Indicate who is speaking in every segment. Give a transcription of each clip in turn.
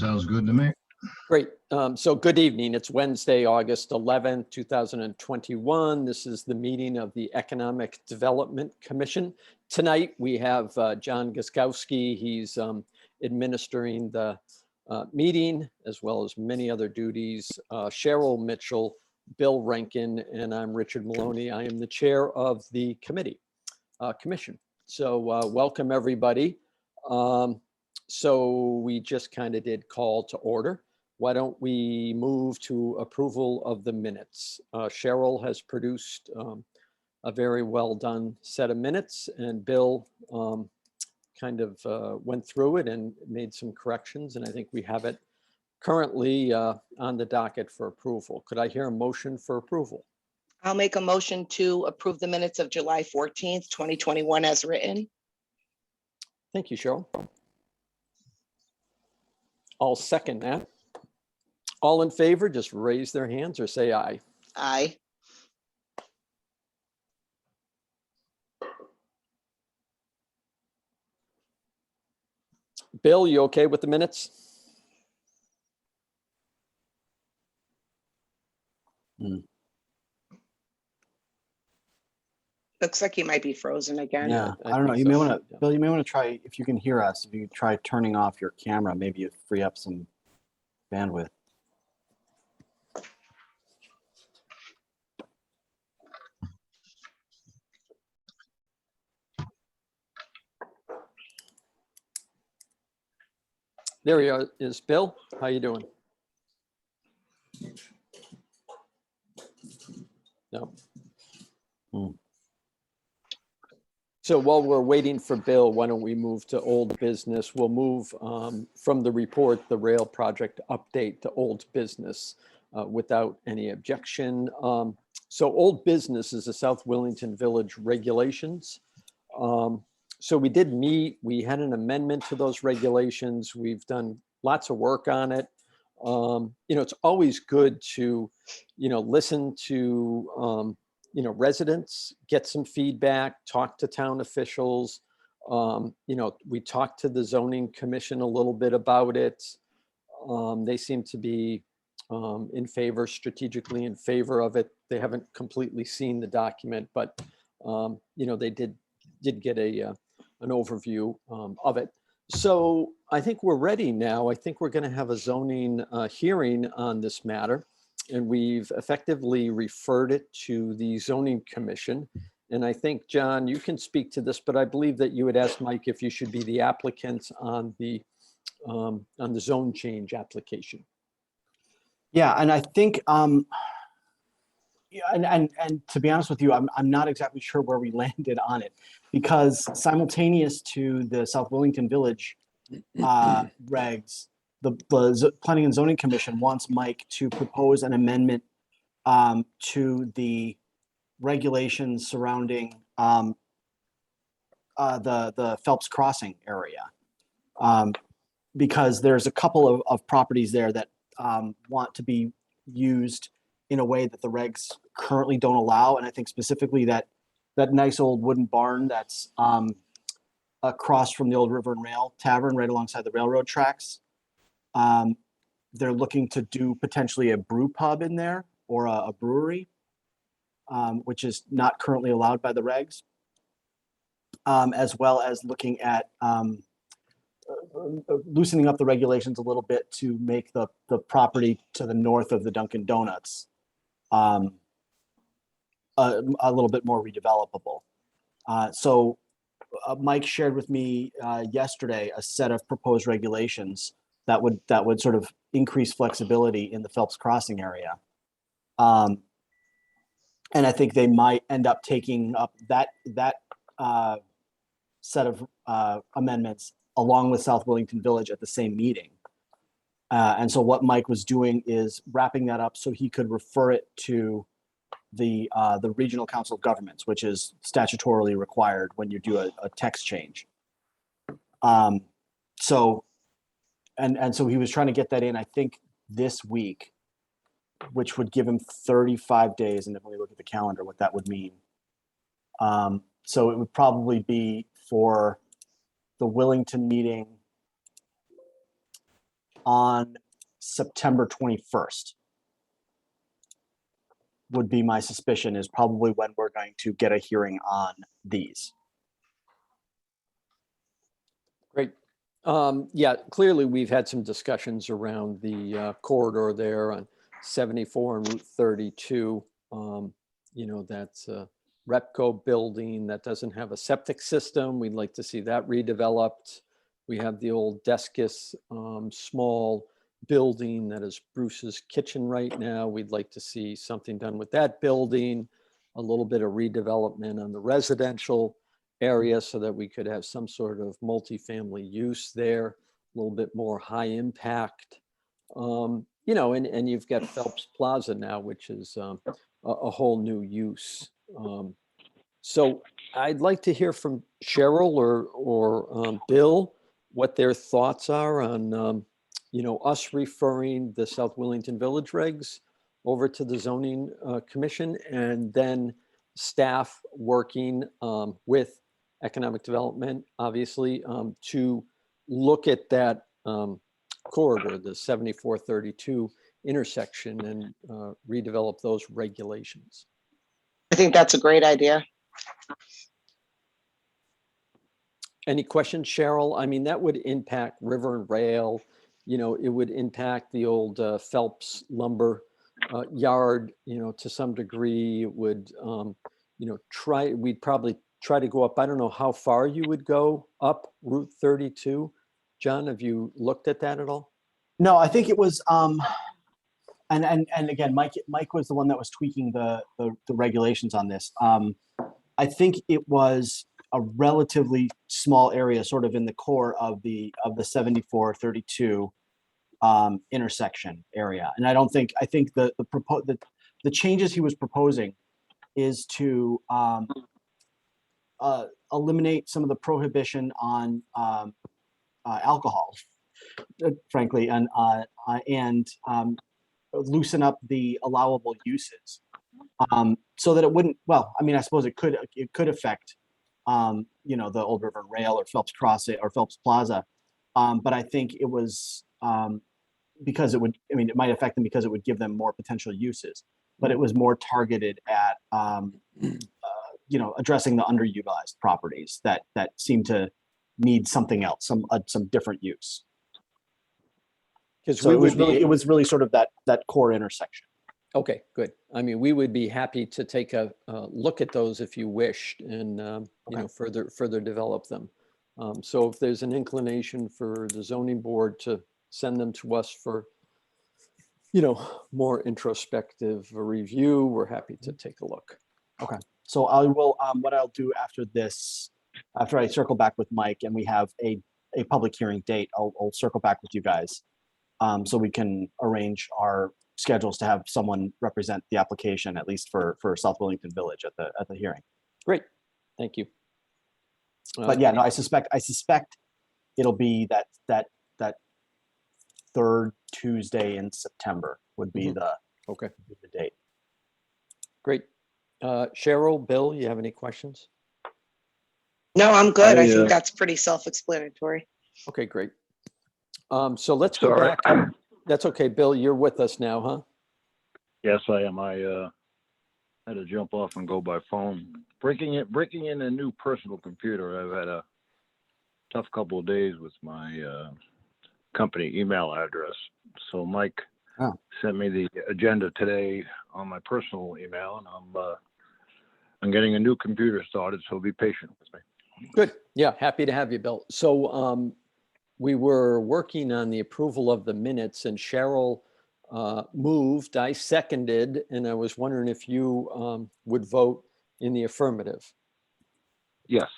Speaker 1: Sounds good to me.
Speaker 2: Great. So good evening. It's Wednesday, August 11th, 2021. This is the meeting of the Economic Development Commission. Tonight, we have John Guskowski. He's administering the meeting, as well as many other duties. Cheryl Mitchell, Bill Rankin, and I'm Richard Maloney. I am the chair of the commission. So welcome, everybody. So we just kind of did call to order. Why don't we move to approval of the minutes? Cheryl has produced a very well done set of minutes, and Bill kind of went through it and made some corrections, and I think we have it currently on the docket for approval. Could I hear a motion for approval?
Speaker 3: I'll make a motion to approve the minutes of July 14th, 2021 as written.
Speaker 2: Thank you, Cheryl. I'll second that. All in favor, just raise their hands or say aye.
Speaker 3: Aye.
Speaker 2: Bill, you okay with the minutes?
Speaker 3: Looks like you might be frozen again.
Speaker 4: Yeah,
Speaker 2: I
Speaker 4: I don't know.
Speaker 2: think
Speaker 4: You
Speaker 2: so.
Speaker 4: may want to,
Speaker 2: Yeah.
Speaker 4: Bill, you may want to try, if you can hear us, if you try turning off your camera, maybe you free up some bandwidth.
Speaker 2: There he is, Bill. How you doing? No. So while we're waiting for Bill, why don't we move to old business? We'll move from the report, the rail project update, to old business without any objection. So old business is the South Willington Village regulations. So we did meet, we had an amendment to those regulations. We've done lots of work on it. It's always good to, listen to, residents, get some feedback, talk to town officials. We talked to the zoning commission a little bit about it. They seem to be strategically in favor of it. They haven't completely seen the document, but, they did get an overview of it. So I think we're ready now. I think we're going to have a zoning hearing on this matter, and we've effectively referred it to the zoning commission. And I think, John, you can speak to this, but I believe that you had asked Mike if you should be the applicant on the zone change application.
Speaker 4: Yeah, and I think, and to be honest with you, I'm not exactly sure where we landed on it, because simultaneous to the South Willington Village regs, the Planning and Zoning Commission wants Mike to propose an amendment to the regulations surrounding the Phelps Crossing area, because there's a couple of properties there that want to be used in a way that the regs currently don't allow. And I think specifically that nice old wooden barn that's across from the old River and Rail Tavern, right alongside the railroad tracks. They're looking to do potentially a brew pub in there, or a brewery, which is not currently allowed by the regs, as well as looking at loosening up the regulations a little bit to make the property to the north of the Dunkin' Donuts a little bit more redevelopable. So Mike shared with me yesterday a set of proposed regulations that would sort of increase flexibility in the Phelps Crossing area. And I think they might end up taking up that set of amendments along with South Willington Village at the same meeting. And so what Mike was doing is wrapping that up so he could refer it to the Regional Council of Governments, which is statutorily required when you do a text change. So he was trying to get that in, I think, this week, which would give him 35 days. And if we look at the calendar, what that would mean. So it would probably be for the Willington meeting on September 21st. Would be my suspicion, is probably when we're going to get a hearing on these.
Speaker 2: Great. Yeah, clearly we've had some discussions around the corridor there on 74 and Route 32. You know, that's a Repco building that doesn't have a septic system. We'd like to see that redeveloped. We have the old Descus small building that is Bruce's kitchen right now. We'd like to see something done with that building, a little bit of redevelopment on the residential area so that we could have some sort of multifamily use there, a little bit more high impact. You know, and you've got Phelps Plaza now, which is a whole new use. So I'd like to hear from Cheryl or Bill what their thoughts are on, you know, us referring the South Willington Village regs over to the zoning commission, and then staff working with economic development, obviously, to look at that corridor, the 7432 intersection, and redevelop those regulations.
Speaker 3: I think that's a great idea.
Speaker 2: Any questions, Cheryl? I mean, that would impact River and Rail. You know, it would impact the old Phelps lumber yard, you know, to some degree. It would, you know, we'd probably try to go up. I don't know how far you would go up Route 32. John, have you looked at that at all?
Speaker 4: No, I think it was, and again, Mike was the one that was tweaking the regulations on this. I think it was a relatively small area, sort of in the core of the 7432 intersection area. And I think the changes he was proposing is to eliminate some of the prohibition on alcohol, frankly, and loosen up the allowable uses, so that it wouldn't. Well, I mean, I suppose it could affect, you know, the Old River Rail or Phelps Crossing or Phelps Plaza, but I think it was because it would. I mean, it might affect them because it would give them more potential uses, but it was more targeted at you know, addressing the underutilized properties that seem to need something else, some different use.
Speaker 2: Because
Speaker 4: So it was really sort of that core intersection.
Speaker 2: Okay, good. I mean, we would be happy to take a look at those if you wished, and you know, further develop them. So if there's an inclination for the zoning board to send them to us for, you know, more introspective review, we're happy to take a look.
Speaker 4: Okay. So I will, what I'll do after this, after I circle back with Mike and we have a public hearing date, I'll circle back with you guys, so we can arrange our schedules to have someone represent the application, at least for South Willington Village at the hearing.
Speaker 2: Great, thank you.
Speaker 4: But yeah, no, I suspect it'll be that third Tuesday in September would be the date.
Speaker 2: Great. Cheryl, Bill, you have any questions?
Speaker 3: No, I'm good. I think that's pretty self-explanatory.
Speaker 2: Okay, great. So let's go back. That's okay, Bill, you're with us now, huh?
Speaker 1: Yes, I am. I had to jump off and go by phone. Breaking in a new personal computer. I've had a tough couple of days with my company email address. So Mike sent me the agenda today on my personal email, and I'm getting a new computer started, so be patient with me.
Speaker 2: Good. Yeah, happy to have you, Bill. So we were working on the approval of the minutes, and Cheryl moved, I seconded, and I was wondering if you would vote in the affirmative.
Speaker 1: Yes.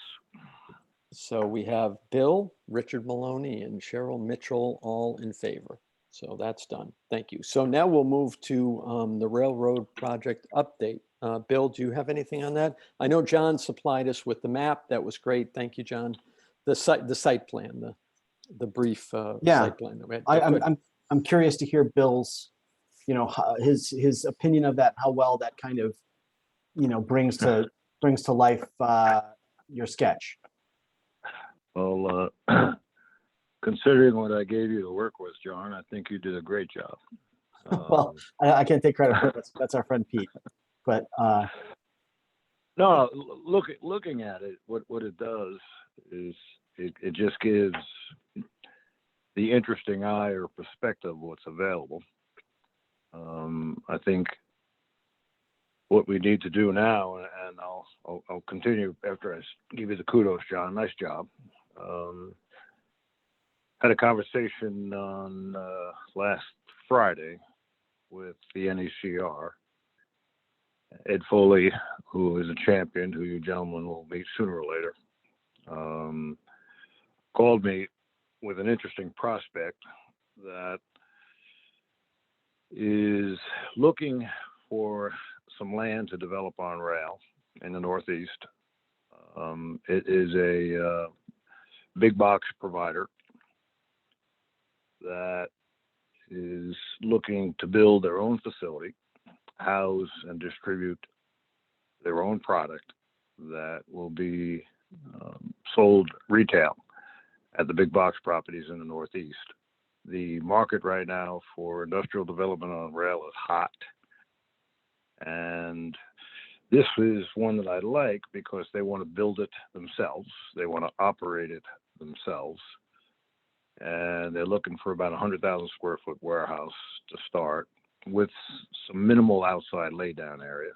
Speaker 2: So we have Bill, Richard Maloney, and Cheryl Mitchell all in favor. So that's done. Thank you. So now we'll move to the railroad project update. Bill, do you have anything on that? I know John supplied us with the map. That was great. Thank you, John. The site plan, the brief site plan that we had.
Speaker 4: I'm curious to hear Bill's, you know, his opinion of that, how well that kind of, you know, brings to life your sketch.
Speaker 1: Well, considering what I gave you to work with, John, I think you did a great job.
Speaker 4: Well, I can't take credit for it. That's our friend Pete. But
Speaker 1: No, looking at it, what it does is it just gives the interesting eye or perspective of what's available. I think what we need to do now, and I'll continue after I give you the kudos, John. Nice job. Had a conversation on last Friday with the NECR. Ed Foley, who is a champion, who you gentlemen will meet sooner or later, called me with an interesting prospect that is looking for some land to develop on rail in the Northeast. It is a big box provider that is looking to build their own facility, house and distribute their own product that will be sold retail at the big box properties in the Northeast. The market right now for industrial development on rail is hot. And this is one that I like because they want to build it themselves. They want to operate it themselves. And they're looking for about 100,000 square foot warehouse to start with some minimal outside laydown area.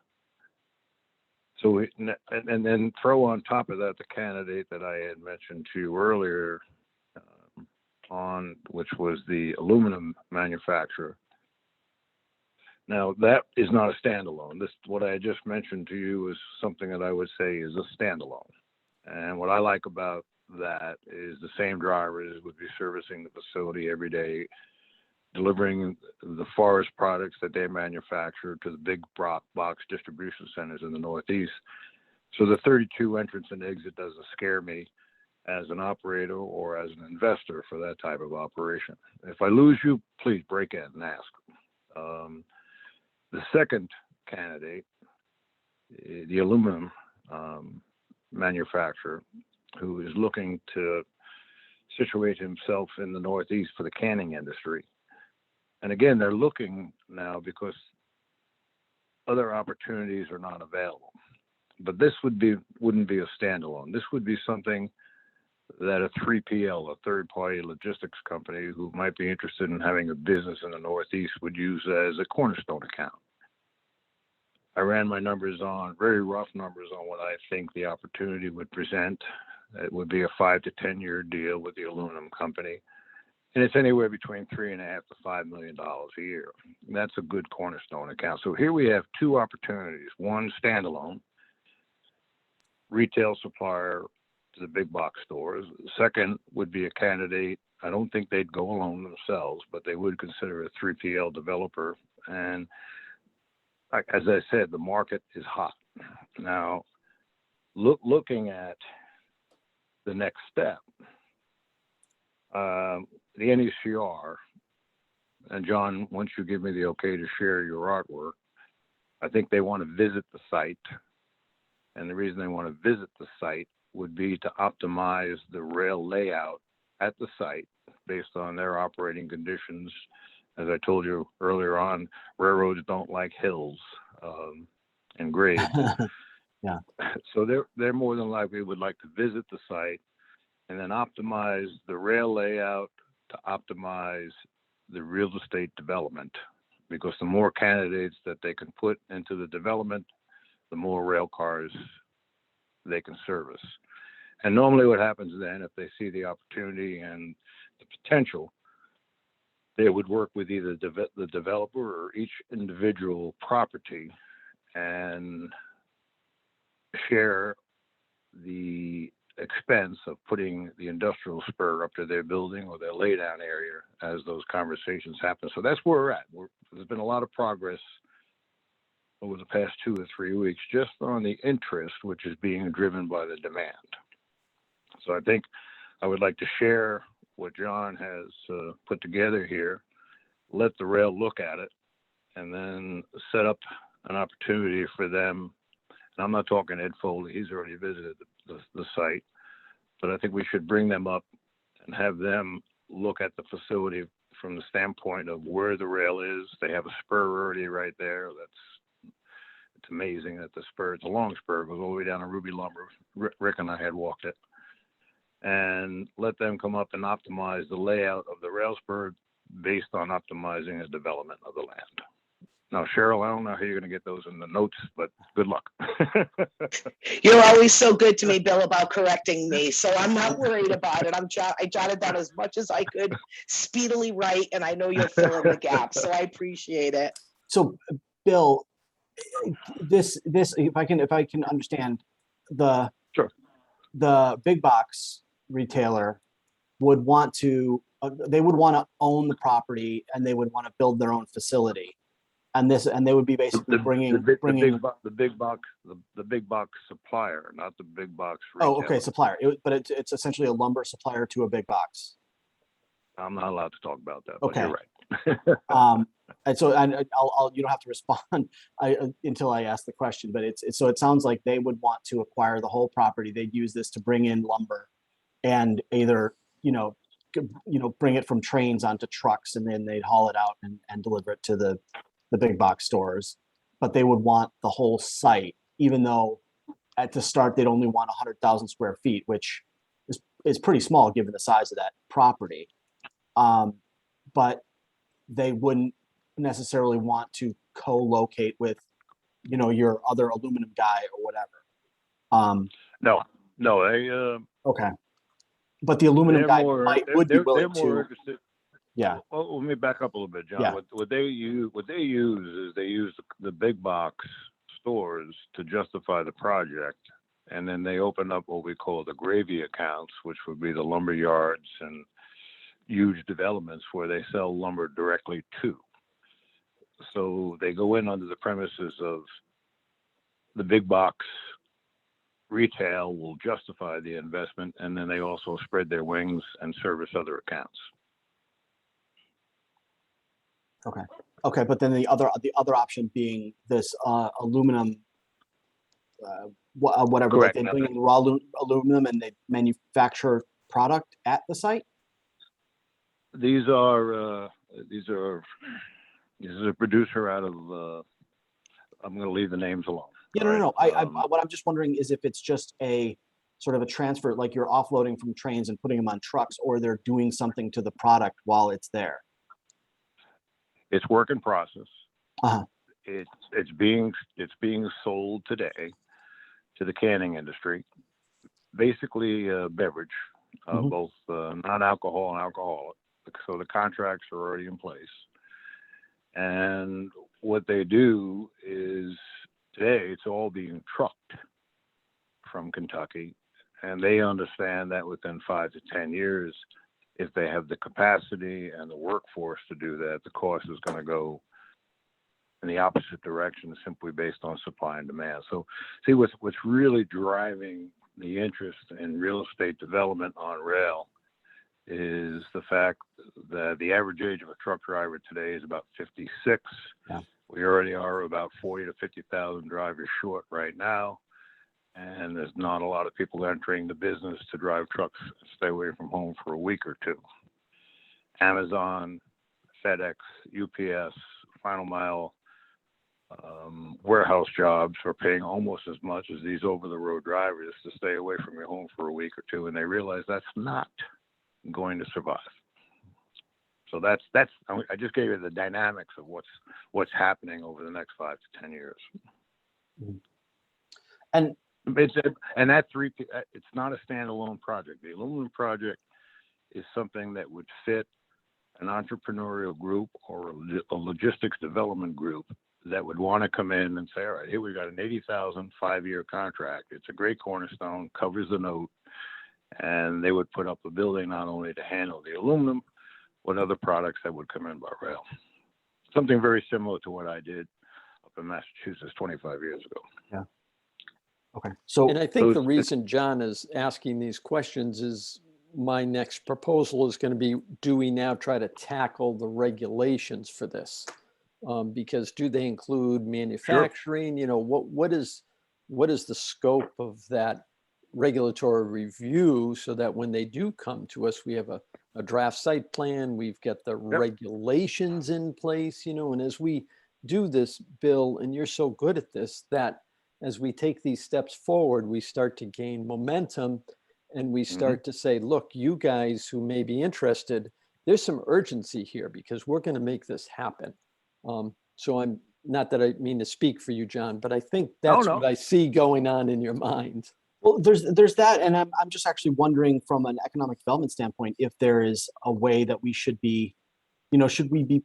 Speaker 1: So, and then throw on top of that the candidate that I had mentioned to you earlier, which was the aluminum manufacturer. Now that is not a standalone. What I just mentioned to you is something that I would say is a standalone. And what I like about that is the same drivers would be servicing the facility every day, delivering the forest products that they manufacture to the big box distribution centers in the Northeast. So the 32 entrance and exit doesn't scare me as an operator or as an investor for that type of operation. If I lose you, please break in and ask. The second candidate, the aluminum manufacturer, who is looking to situate himself in the Northeast for the canning industry. And again, they're looking now because other opportunities are not available. But this wouldn't be a standalone. This would be something that a 3PL, a third-party logistics company who might be interested in having a business in the Northeast would use as a cornerstone account. I ran my numbers on, very rough numbers on what I think the opportunity would present. It would be a 5 to 10 year deal with the aluminum company. And it's anywhere between $3.5 to $5 million a year. And that's a good cornerstone account. So here we have two opportunities. One, standalone, retail supplier to the big box stores. The second would be a candidate. I don't think they'd go alone themselves, but they would consider a 3PL developer. And as I said, the market is hot. Now, looking at the next step, the NECR, and John, once you give me the okay to share your artwork, I think they want to visit the site. And the reason they want to visit the site would be to optimize the rail layout at the site based on their operating conditions. As I told you earlier on, railroads don't like hills and grades.
Speaker 4: Yeah.
Speaker 1: So they're more than likely would like to visit the site and then optimize the rail layout to optimize the real estate development, because the more candidates that they can put into the development, the more rail cars they can service. And normally what happens then, if they see the opportunity and the potential, they would work with either the developer or each individual property and share the expense of putting the industrial spur up to their building or their laydown area as those conversations happen. So that's where we're at. There's been a lot of progress over the past 2 or 3 weeks just on the interest, which is being driven by the demand. So I think I would like to share what John has put together here, let the rail look at it, and then set up an opportunity for them. And I'm not talking Ed Foley, he's already visited the site, but I think we should bring them up and have them look at the facility from the standpoint of where the rail is. They have a spur already right there. It's amazing that the spur, it's a long spur, goes all the way down to Ruby Lumber. Rick and I had walked it. And let them come up and optimize the layout of the rail spur based on optimizing the development of the land. Now, Cheryl, I don't know how you're going to get those in the notes, but good luck.
Speaker 3: You're always so good to me, Bill, about correcting me, so I'm not worried about it. I jotted down as much as I could speedily write, and I know you'll fill in the gaps, so I appreciate it.
Speaker 4: So, Bill, this if I can understand, the
Speaker 1: Sure.
Speaker 4: The big box retailer would want to they would want to own the property, and they would want to build their own facility, and they would be basically bringing
Speaker 1: the big box supplier, not the big box retailer.
Speaker 4: Oh, okay, supplier. But it's essentially a lumber supplier to a big box.
Speaker 1: I'm not allowed to talk about that, but
Speaker 4: Okay.
Speaker 1: you're right.
Speaker 4: And so, and I'll you don't have to respond until I ask the question. But so it sounds like they would want to acquire the whole property. They'd use this to bring in lumber, and either bring it from trains onto trucks, and then they'd haul it out and deliver it to the big box stores. But they would want the whole site, even though at the start they'd only want 100,000 square feet, which is pretty small given the size of that property. But they wouldn't necessarily want to co-locate with, your other aluminum guy or whatever.
Speaker 1: No, they
Speaker 4: Okay. But the aluminum guy would be willing to.
Speaker 1: Interested.
Speaker 4: Yeah.
Speaker 1: Well, let me back up a little bit, John.
Speaker 4: Yeah.
Speaker 1: What they use is they use the big box stores to justify the project, and then they open up what we call the gravy accounts, which would be the lumber yards and huge developments where they sell lumber directly to. So they go in under the premises of the big box retail will justify the investment, and then they also spread their wings and service other accounts.
Speaker 4: Okay, but then the other option being this aluminum, whatever.
Speaker 1: Correct.
Speaker 4: They bring in raw aluminum and they manufacture product at the site.
Speaker 1: These are a producer out of. I'm going to leave the names alone.
Speaker 4: Yeah, no. What I'm just wondering is if it's just a sort of a transfer, like you're offloading from trains and putting them on trucks, or they're doing something to the product while it's there.
Speaker 1: It's work in process.
Speaker 4: Uh-huh.
Speaker 1: It's being sold today to the canning industry. Basically, beverage, both non-alcohol and alcoholic. So the contracts are already in place. And what they do is today it's all being trucked from Kentucky, and they understand that within 5 to 10 years, if they have the capacity and the workforce to do that, the cost is going to go in the opposite direction simply based on supply and demand. So see what's really driving the interest in real estate development on rail is the fact that the average age of a truck driver today is about 56.
Speaker 4: Yeah.
Speaker 1: We already are about 40 to 50,000 drivers short right now. And there's not a lot of people entering the business to drive trucks and stay away from home for a week or two. Amazon, FedEx, UPS, final mile warehouse jobs are paying almost as much as these over-the-road drivers to stay away from your home for a week or two, and they realize that's not going to survive. So that's I just gave you the dynamics of what's happening over the next 5 to 10 years.
Speaker 4: And
Speaker 1: it's not a standalone project. The aluminum project is something that would fit an entrepreneurial group or a logistics development group that would want to come in and say, all right, here we got an 80,000 5-year contract. It's a great cornerstone, covers the note, and they would put up a building not only to handle the aluminum, but other products that would come in by rail. Something very similar to what I did up in Massachusetts 25 years ago.
Speaker 4: Yeah. Okay. So,
Speaker 2: and I think the reason John is asking these questions is my next proposal is going to be, do we now try to tackle the regulations for this? Because do they include manufacturing? Sure. What is the scope of that regulatory review so that when they do come to us, we have a a draft site plan, we've got the regulations in place, and as we do this, Bill, and you're so good at this, that as we take these steps forward, we start to gain momentum and we start to say, look, you guys who may be interested, there's some urgency here because we're going to make this happen. So I'm not that I mean to speak for you, John, but I think that's what I see going on in your mind.
Speaker 4: Well, there's that, and I'm just actually wondering from an economic development standpoint if there is a way that we should be, should we be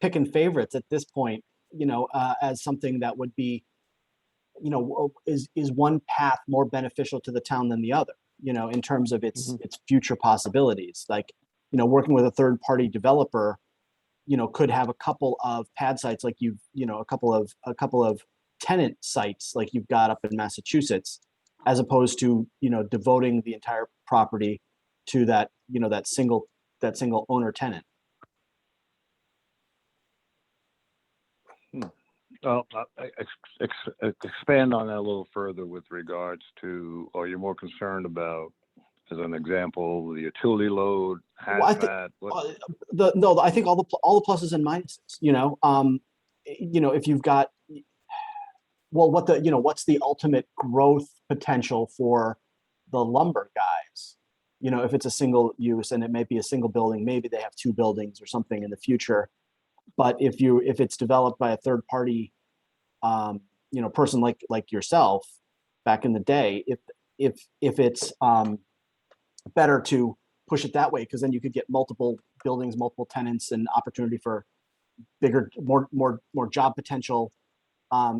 Speaker 4: picking favorites at this point, as something that would be, is one path more beneficial to the town than the other, in terms of its future possibilities. Like, working with a third party developer, could have a couple of pad sites like a couple of tenant sites like you've got up in Massachusetts, as opposed to, devoting the entire property to that, that single owner tenant.
Speaker 1: Well, expand on that a little further with regards to, are you more concerned about, as an example, the utility load, hazmat?
Speaker 4: I think all the pluses and minuses. If you've got, what's the ultimate growth potential for the lumber guys? If it's a single use and it may be a single building, maybe they have two buildings or something in the future. But if it's developed by a third party, person like yourself back in the day, if it's better to push it that way, because then you could get multiple buildings, multiple tenants, and opportunity for bigger, more job potential,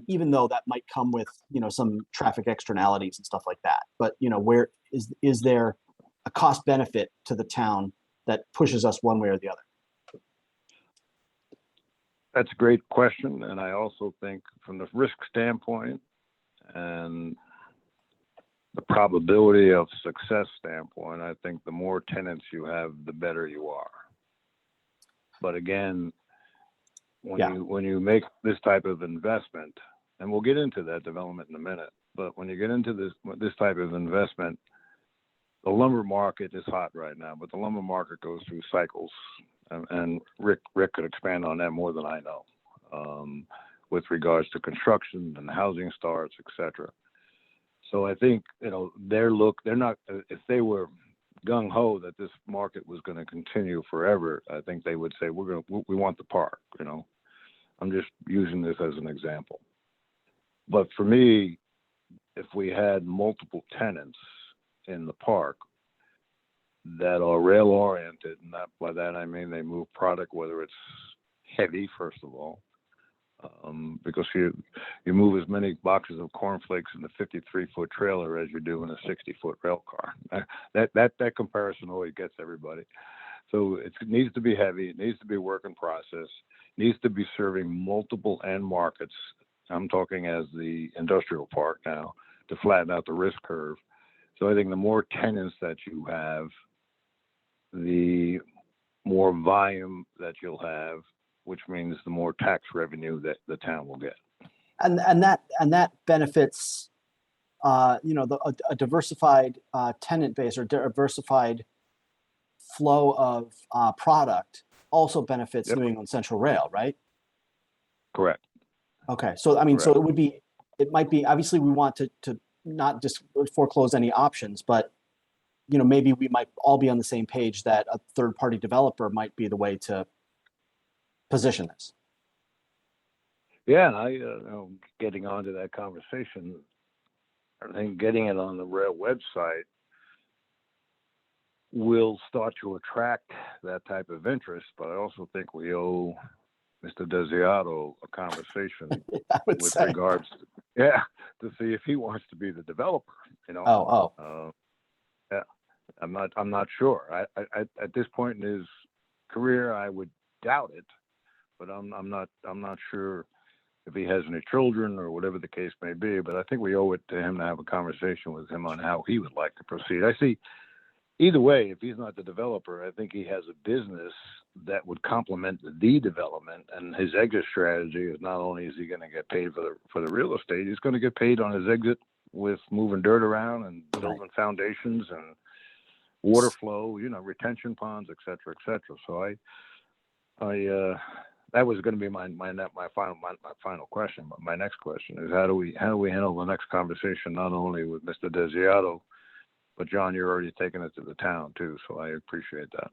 Speaker 4: even though that might come with some traffic externalities and stuff like that. But where is there a cost benefit to the town that pushes us one way or the other?
Speaker 1: That's a great question, and I also think from the risk standpoint and the probability of success standpoint, I think the more tenants you have, the better you are. But again, when you make this type of investment, and we'll get into that development in a minute, but when you get into this type of investment, the lumber market is hot right now, but the lumber market goes through cycles. And Rick could expand on that more than I know, with regards to construction and housing starts, etc. So I think they're not, if they were gung ho that this market was going to continue forever, I think they would say we want the park. I'm just using this as an example. But for me, if we had multiple tenants in the park that are rail oriented, and by that I mean they move product, whether it's heavy, first of all, because you move as many boxes of cornflakes in a 53-foot trailer as you do in a 60-foot rail car. That comparison always gets everybody. So it needs to be heavy, it needs to be work in process, needs to be serving multiple end markets. I'm talking as the industrial park now, to flatten out the risk curve. So I think the more tenants that you have, the more volume that you'll have, which means the more tax revenue that the town will get.
Speaker 4: And that benefits, a diversified tenant base or diversified flow of product also benefits New England Central Rail, right?
Speaker 1: Correct.
Speaker 4: Okay, so I mean, so it might be, obviously we want to not just foreclose any options, but maybe we might all be on the same page that a third-party developer might be the way to position this.
Speaker 1: Yeah, I getting onto that conversation, I think getting it on the rail website will start to attract that type of interest, but I also think we owe Mr. Desiato a conversation with regards to see if he wants to be the developer. Yeah, I'm not sure. I at this point in his career, I would doubt it, but I'm not sure if he has any children or whatever the case may be. But I think we owe it to him to have a conversation with him on how he would like to proceed. I see. Either way, if he's not the developer, I think he has a business that would complement the development, and his exit strategy is not only is he going to get paid for the real estate, he's going to get paid on his exit with moving dirt around and building foundations and water flow, retention ponds, et cetera, et cetera. So that was going to be my final question. But my next question is how do we handle the next conversation, not only with Mr. Desiato, but John, you're already taking it to the town too. So I appreciate that.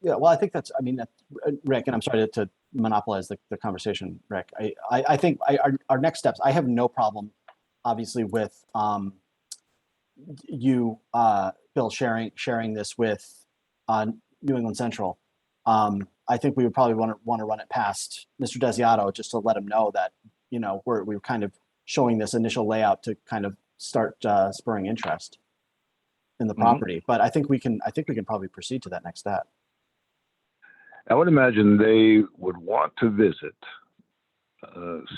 Speaker 4: Yeah, well, I think Rick, and I'm sorry to monopolize the conversation, Rick. I think our next steps, I have no problem, obviously, with you, Bill, sharing this with New England Central. I think we would probably want to run it past Mr. Desiato just to let him know that, we're kind of showing this initial layout to kind of start spurring interest in the property. But I think we can probably proceed to that next step.
Speaker 1: I would imagine they would want to visit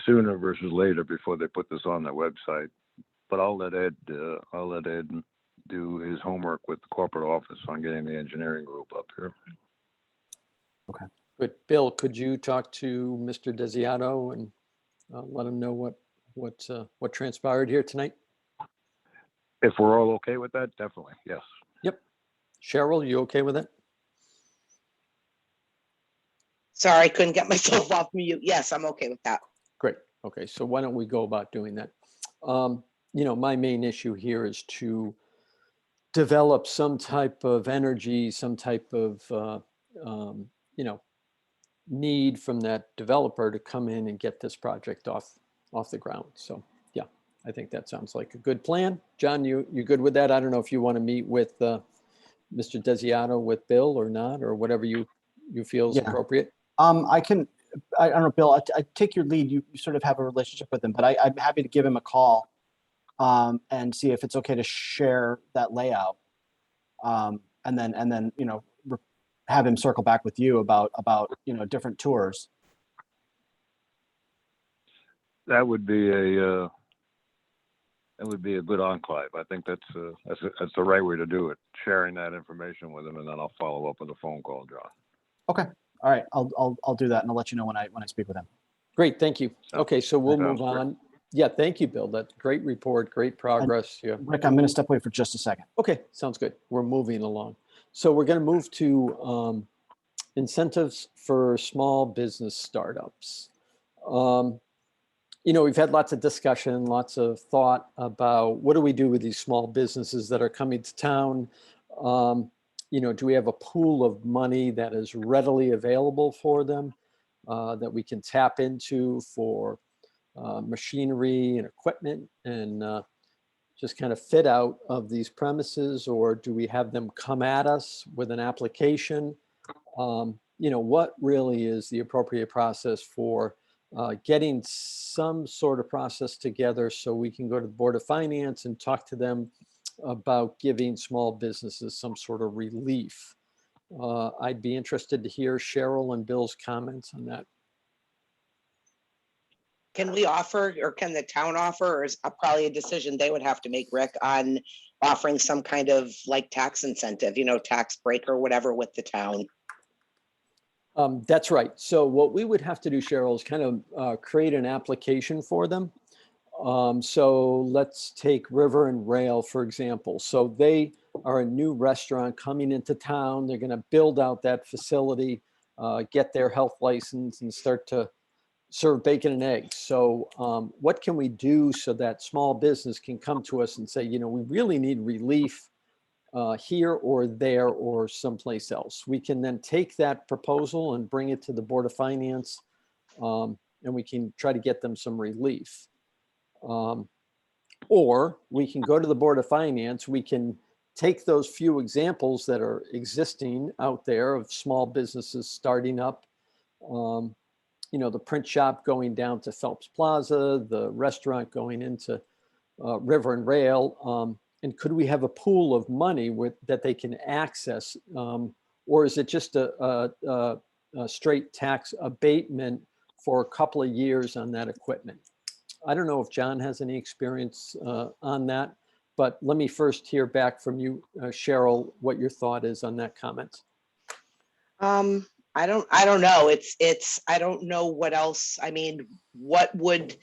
Speaker 1: sooner versus later before they put this on their website. But I'll let Ed do his homework with the corporate office on getting the engineering group up here.
Speaker 2: Okay, good. Bill, could you talk to Mr. Desiato and let him know what transpired here tonight?
Speaker 1: If we're all okay with that, definitely, yes.
Speaker 2: Yep. Cheryl, you okay with it?
Speaker 3: Sorry, I couldn't get myself off mute. Yes, I'm okay with that.
Speaker 2: Great. Okay, so why don't we go about doing that? My main issue here is to develop some type of energy, some type of, need from that developer to come in and get this project off the ground. So, yeah, I think that sounds like a good plan. John, you good with that? I don't know if you want to meet with Mr. Desiato with Bill or not, or whatever you feel is appropriate.
Speaker 4: I don't know, Bill, I take your lead. You sort of have a relationship with him, but I'm happy to give him a call and see if it's okay to share that layout. And then, have him circle back with you about different tours.
Speaker 1: That would be a good enclave. I think that's the right way to do it. Sharing that information with him, and then I'll follow up with a phone call, John.
Speaker 4: Okay. All right. I'll do that, and I'll let you know when I speak with him.
Speaker 2: Great. Thank you. Okay. So we'll move
Speaker 1: Sounds
Speaker 2: on. Yeah. Thank you, Bill. That's great report. Great progress. Yeah.
Speaker 4: Rick, I'm going to step away for just a second.
Speaker 2: Okay. Sounds good. We're moving along. So we're going to move to incentives for small business startups. We've had lots of discussion, lots of thought about what do we do with these small businesses that are coming to town? Do we have a pool of money that is readily available for them that we can tap into for machinery and equipment and just kind of fit out of these premises, or do we have them come at us with an application? What really is the appropriate process for getting some sort of process together so we can go to the Board of Finance and talk to them about giving small businesses some sort of relief? I'd be interested to hear Cheryl and Bill's comments on that.
Speaker 3: Can we offer, or can the town offer, or is probably a decision they would have to make, Rick, on offering some kind of like tax incentive, tax break or whatever with the town?
Speaker 2: That's right. So what we would have to do, Cheryl, is kind of create an application for them. So let's take River and Rail, for example. So they are a new restaurant coming into town. They're going to build out that facility, get their health license, and start to serve bacon and eggs. So what can we do so that small business can come to us and say, we really need relief here or there or someplace else? We can then take that proposal and bring it to the Board of Finance, and we can try to get them some relief. Or we can go to the Board of Finance. We can take those few examples that are existing out there of small businesses starting up, the print shop going down to Phelps Plaza, the restaurant going into River and Rail. And could we have a pool of money that they can access? Or is it just a straight tax abatement for a couple of years on that equipment? I don't know if John has any experience on that, but let me first hear back from you, Cheryl, what your thought is on that comment.
Speaker 3: I don't know. I don't know what else. I mean, what would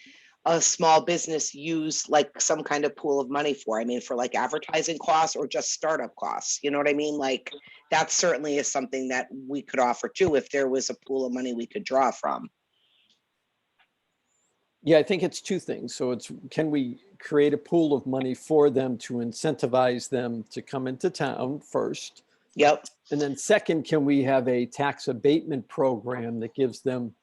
Speaker 3: a small business use like some kind of pool of money for? I mean, for like advertising costs or just startup costs? You know what I mean? Like that certainly is something that we could offer too, if there was a pool of money we could draw from.
Speaker 2: Yeah, I think it's two things. So it's, can we create a pool of money for them to incentivize them to come into town first?
Speaker 3: Yep.
Speaker 2: And then second, can we have a tax abatement program that gives them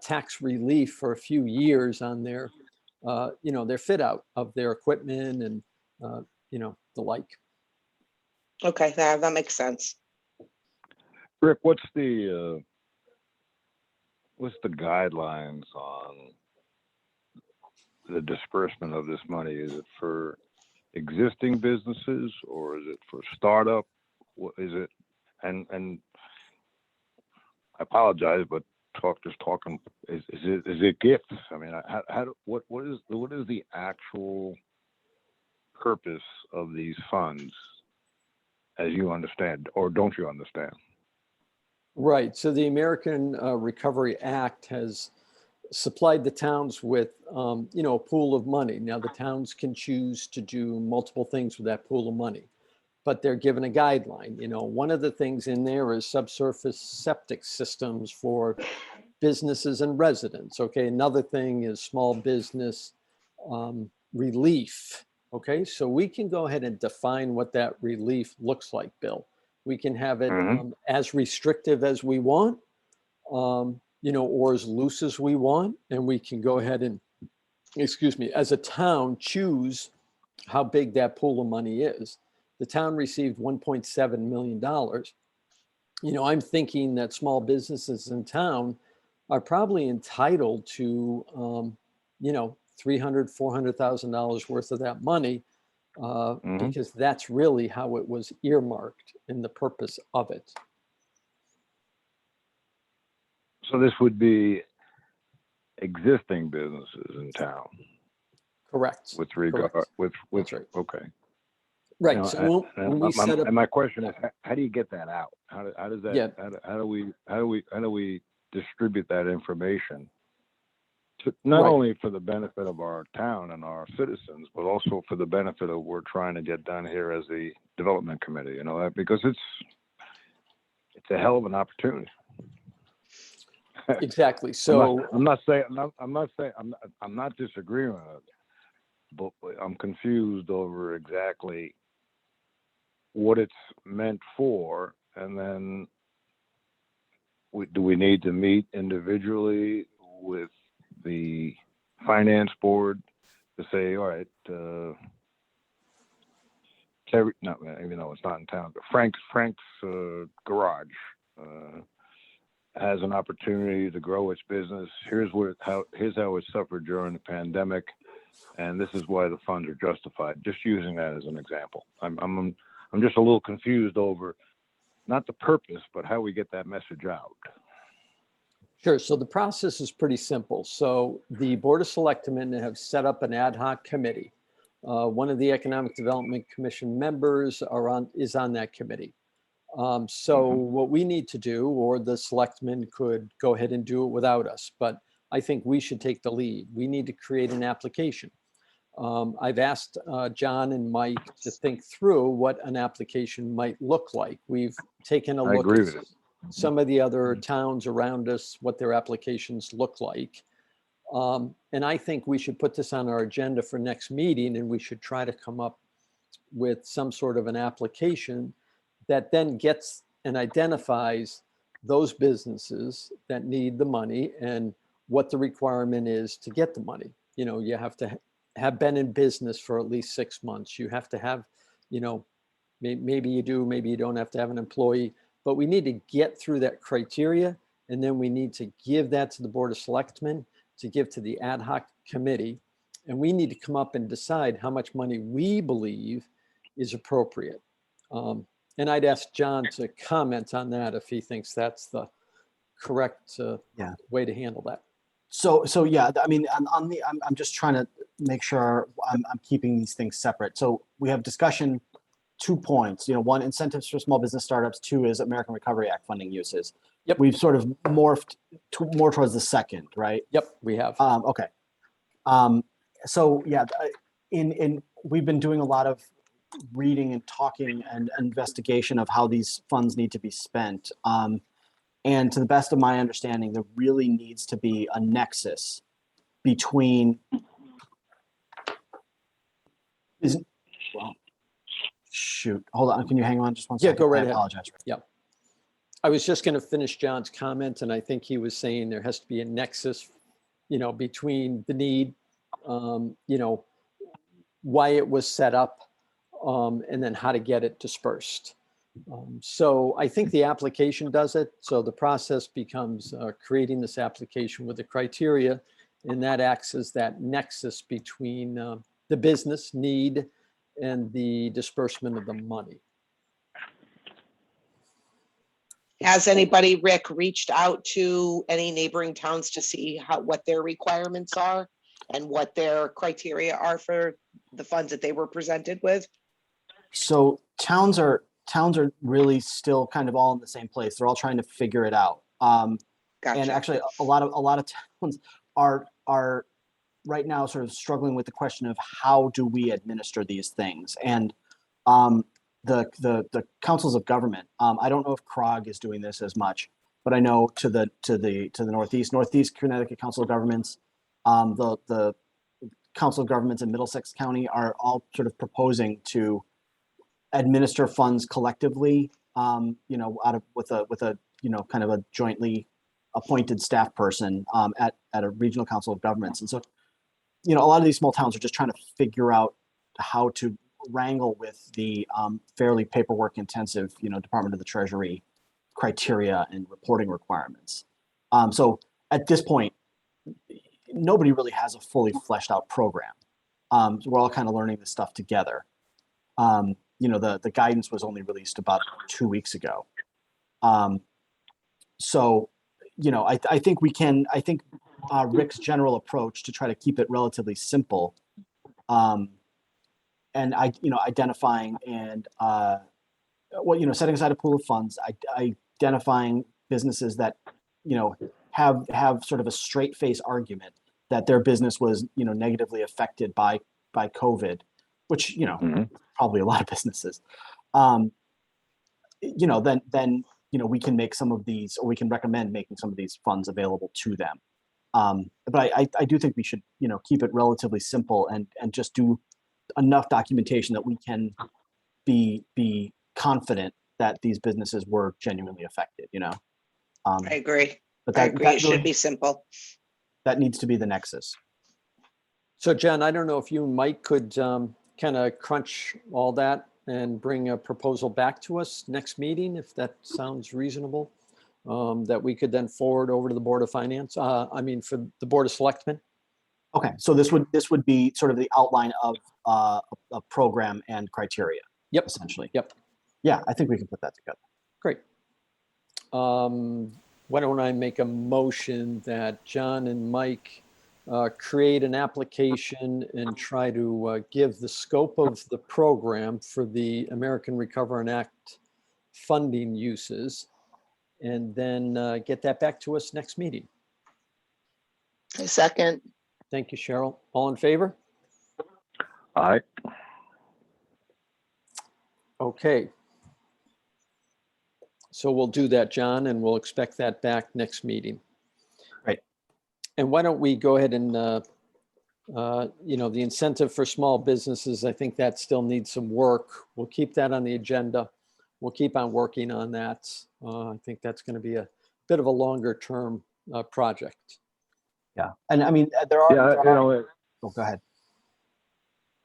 Speaker 2: tax relief for a few years on their, their fit out of their equipment and, the like.
Speaker 3: Okay, that makes sense.
Speaker 1: Rick, what's the guidelines on the disbursement of this money? Is it for existing businesses or is it for startup? What is it? And I apologize, but talking. Is it gifts? I mean, what is the actual purpose of these funds, as you understand, or don't you understand?
Speaker 2: Right. So the American Recovery Act has supplied the towns with, a pool of money. Now the towns can choose to do multiple things with that pool of money, but they're given a guideline. One of the things in there is subsurface septic systems for businesses and residents. Okay. Another thing is small business relief. Okay. So we can go ahead and define what that relief looks like, Bill. We can have it as restrictive as we want, or as loose as we want. And we can go ahead and, as a town, choose how big that pool of money is. The town received $1.7 million. I'm thinking that small businesses in town are probably entitled to, $300,000, $400,000 worth of that money, because that's really how it was earmarked in the purpose of it.
Speaker 1: So this would be existing businesses in town.
Speaker 2: Correct.
Speaker 1: With regard,
Speaker 2: Correct.
Speaker 1: with
Speaker 2: That's right.
Speaker 1: Okay.
Speaker 2: Right. So when we set up,
Speaker 1: and my question is, how do you get that out? How does that?
Speaker 2: Yeah.
Speaker 1: How do we distribute that information? Not
Speaker 2: Right.
Speaker 1: only for the benefit of our town and our citizens, but also for the benefit of what we're trying to get done here as the development committee. Because it's a hell of an opportunity.
Speaker 2: exactly. So
Speaker 1: I'm not disagreeing with it, but I'm confused over exactly what it's meant for, and then do we need to meet individually with the finance board to say, all right, Terry, no, even though it's not in town, but Frank's garage has an opportunity to grow its business. Here's how it suffered during the pandemic, and this is why the funds are justified. Just using that as an example. I'm just a little confused over not the purpose, but how we get that message out.
Speaker 2: Sure. So the process is pretty simple. So the Board of Selectmen have set up an ad hoc committee. One of the Economic Development Commission members is on that committee. So what we need to do, or the selectmen could go ahead and do it without us, but I think we should take the lead. We need to create an application. I've asked John and Mike to think through what an application might look like. We've taken a look at some of the other towns around us, what their applications look like. And I think we should put this on our agenda for next meeting, and we should try to come up with some sort of an application that then gets and identifies those businesses that need the money and what the requirement is to get the money. You have to have been in business for at least 6 months. You have to have, maybe you do, maybe you don't have to have an employee, but we need to get through that criteria. And then we need to give that to the Board of Selectmen, to give to the ad hoc committee. And we need to come up and decide how much money we believe is appropriate. And I'd ask John to comment on that if he thinks that's the correct way to handle that.
Speaker 4: So yeah, I mean, I'm just trying to make sure I'm keeping these things separate. So we have discussion, 2 points, one, incentives for small business startups, 2 is American Recovery Act funding uses.
Speaker 2: Yep.
Speaker 4: We've sort of morphed more towards the second, right?
Speaker 2: Yep, we have.
Speaker 4: Okay. So yeah, we've been doing a lot of reading and talking and investigation of how these funds need to be spent. And to the best of my understanding, there really needs to be a nexus between well, shoot, hold on. Can you hang on just one
Speaker 2: Yeah,
Speaker 4: second?
Speaker 2: go right
Speaker 4: I
Speaker 2: ahead.
Speaker 4: apologize.
Speaker 2: Yep. I was just going to finish John's comment, and I think he was saying there has to be a nexus, between the need, why it was set up, and then how to get it dispersed. So I think the application does it. So the process becomes creating this application with the criteria, and that acts as that nexus between the business need and the disbursement of the money.
Speaker 3: Has anybody, Rick, reached out to any neighboring towns to see what their requirements are and what their criteria are for the funds that they were presented with?
Speaker 4: So towns are really still kind of all in the same place. They're all trying to figure it out. And
Speaker 3: Gotcha.
Speaker 4: actually, a lot of towns are right now sort of struggling with the question of how do we administer these things. And the councils of government. I don't know if CROG is doing this as much, but I know to the Northeast Connecticut Council of Governments, the Council of Governments in Middlesex County are all sort of proposing to administer funds collectively, with a kind of a jointly appointed staff person at a regional council of governments. And so, a lot of these small towns are just trying to figure out how to wrangle with the fairly paperwork intensive, Department of the Treasury criteria and reporting requirements. So at this point, nobody really has a fully fleshed out program. So we're all kind of learning this stuff together. The guidance was only released about 2 weeks ago. So, I think Rick's general approach to try to keep it relatively simple, and identifying and setting aside a pool of funds, identifying businesses that have sort of a straight face argument that their business was negatively affected by COVID, which probably a lot of businesses. Then we can make some of these, or we can recommend making some of these funds available to them. But I do think we should keep it relatively simple and just do enough documentation that we can be confident that these businesses were genuinely affected.
Speaker 3: I agree.
Speaker 4: But
Speaker 3: I
Speaker 4: that
Speaker 3: agree. It should
Speaker 4: really,
Speaker 3: be simple.
Speaker 4: that needs to be the nexus.
Speaker 2: So Jen, I don't know if you, Mike, could kind of crunch all that and bring a proposal back to us next meeting, if that sounds reasonable, that we could then forward over to the Board of Finance, for the Board of Selectmen.
Speaker 4: Okay, so this would be sort of the outline of a program and criteria.
Speaker 2: Yep.
Speaker 4: Essentially.
Speaker 2: Yep.
Speaker 4: Yeah, I think we can put that together.
Speaker 2: Great. Why don't I make a motion that John and Mike create an application and try to give the scope of the program for the American Recover and Act funding uses, and then get that back to us next meeting.
Speaker 3: A second.
Speaker 2: Thank you, Cheryl. All in favor?
Speaker 1: Aye.
Speaker 2: Okay. So we'll do that, John, and we'll expect that back next meeting.
Speaker 4: Great.
Speaker 2: And why don't we go ahead and, the incentive for small businesses, I think that still needs some work. We'll keep that on the agenda. We'll keep on working on that. I think that's going to be a bit of a longer term project.
Speaker 4: Yeah, and I mean there are. Oh, go ahead.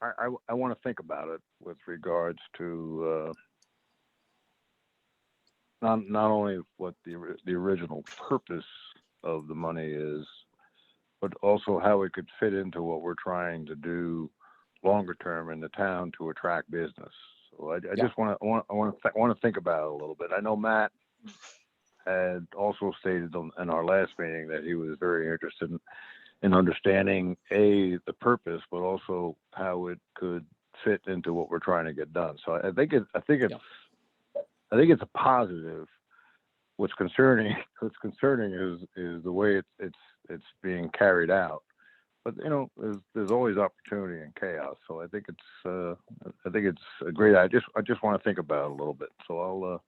Speaker 1: I want to think about it with regards to not only what the original purpose of the money is, but also how it could fit into what we're trying to do longer term in the town to attract business. So I just want to think about it a little bit. I know Matt had also stated in our last meeting that he was very interested in understanding the purpose, but also how it could fit into what we're trying to get done. So I think it's a positive. What's concerning is the way it's being carried out. but there's always opportunity in chaos. So I think it's a great idea. I just want to think about it a little bit. So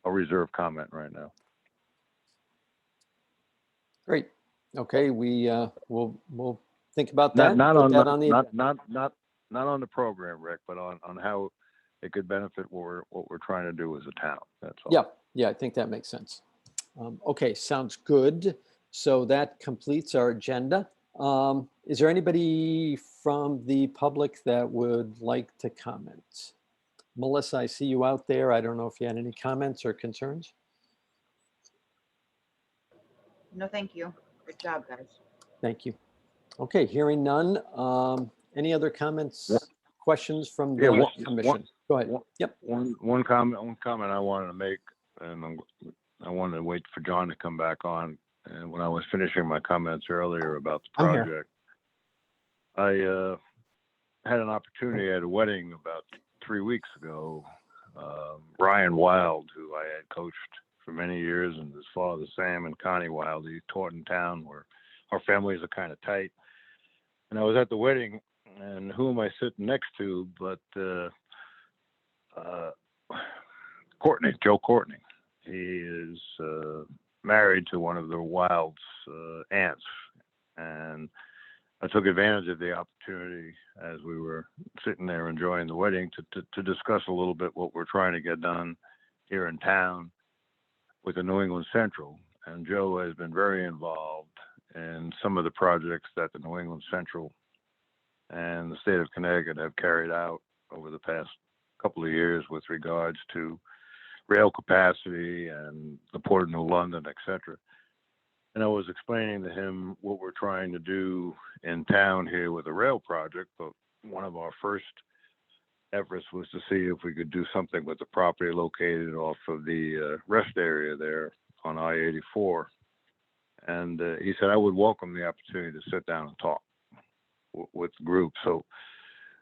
Speaker 1: I'll reserve comment right now.
Speaker 2: Great. Okay, we'll think about that.
Speaker 1: Not
Speaker 2: put
Speaker 1: on
Speaker 2: that on the agenda.
Speaker 1: not on the program, Rick, but on how it could benefit what we're trying to do as a town. That's all.
Speaker 2: Yeah, I think that makes sense. Okay, sounds good. So that completes our agenda. Is there anybody from the public that would like to comment? Melissa, I see you out there. I don't know if you had any comments or concerns.
Speaker 5: No, thank you. Good job, guys.
Speaker 2: Thank you. Okay, hearing none. Any other comments, questions from the commission? Go ahead. Yep.
Speaker 1: One comment I wanted to make, and I wanted to wait for John to come back on. And when I was finishing my comments earlier about the
Speaker 4: I'm here.
Speaker 1: project, I had an opportunity at a wedding about 3 weeks ago. Ryan Wild, who I had coached for many years, and his father, Sam and Connie Wild, he taught in town where our families are kind of tight. And I was at the wedding, and who am I sitting next to but Joe Courtney. He is married to one of the Wild's aunts, and I took advantage of the opportunity as we were sitting there enjoying the wedding to discuss a little bit what we're trying to get done here in town with the New England Central. And Joe has been very involved in some of the projects that the New England Central and the state of Connecticut have carried out over the past couple of years with regards to rail capacity and the Port of New London, et cetera. And I was explaining to him what we're trying to do in town here with the rail project, but one of our first efforts was to see if we could do something with the property located off of the rest area there on I-84. And he said, I would welcome the opportunity to sit down and talk with the group. So,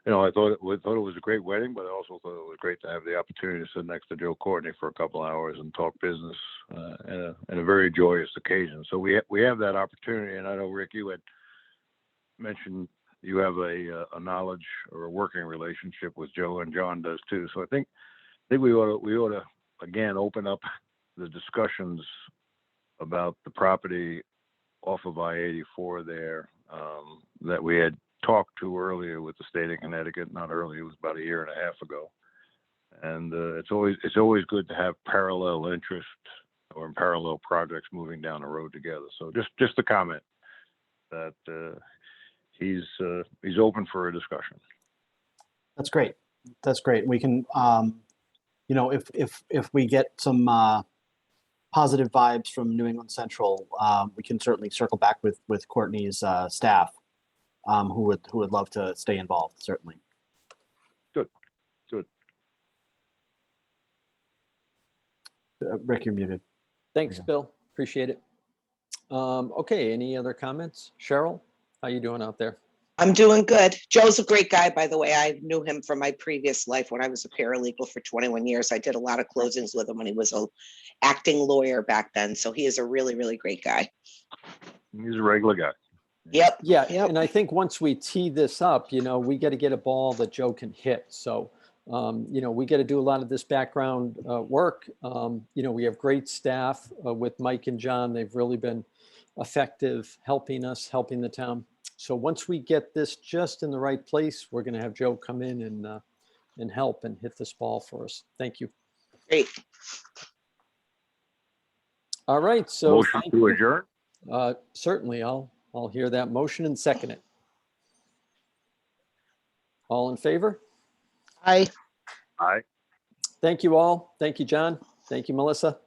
Speaker 1: I thought it was a great wedding, but I also thought it was great to have the opportunity to sit next to Joe Courtney for a couple hours and talk business and a very joyous occasion. So we have that opportunity. And I know, Rick, you had mentioned you have a knowledge or a working relationship with Joe, and John does too. So I think we ought to again open up the discussions about the property off of I-84 there that we had talked to earlier with the state of Connecticut. Not earlier, it was about a year and a half ago. And it's always good to have parallel interests or parallel projects moving down the road together. So just a comment that he's open for a discussion.
Speaker 4: That's great. That's great. We can, if we get some positive vibes from New England Central, we can certainly circle back with Courtney's staff, who would love to stay involved. Certainly.
Speaker 1: Good.
Speaker 4: Rick, you're muted.
Speaker 2: Thanks, Bill. Appreciate it. Okay, any other comments? Cheryl, how you doing out there?
Speaker 3: I'm doing good. Joe's a great guy, by the way. I knew him from my previous life when I was a paralegal for 21 years. I did a lot of closings with him when he was an acting lawyer back then. So he is a really, really great guy.
Speaker 1: He's a regular guy.
Speaker 3: Yep.
Speaker 2: Yeah,
Speaker 3: Yep.
Speaker 2: and I think once we tee this up, we got to get a ball that Joe can hit. So, we got to do a lot of this background work. We have great staff with Mike and John. They've really been effective helping us, helping the town. So once we get this just in the right place, we're going to have Joe come in and help and hit this ball for us. Thank you.
Speaker 3: Great.
Speaker 2: All right. So
Speaker 1: Motion to adjourn.
Speaker 2: Certainly, I'll hear that motion and second it. All in favor?
Speaker 3: Aye.
Speaker 1: Aye.
Speaker 2: Thank you all. Thank you, John. Thank you, Melissa.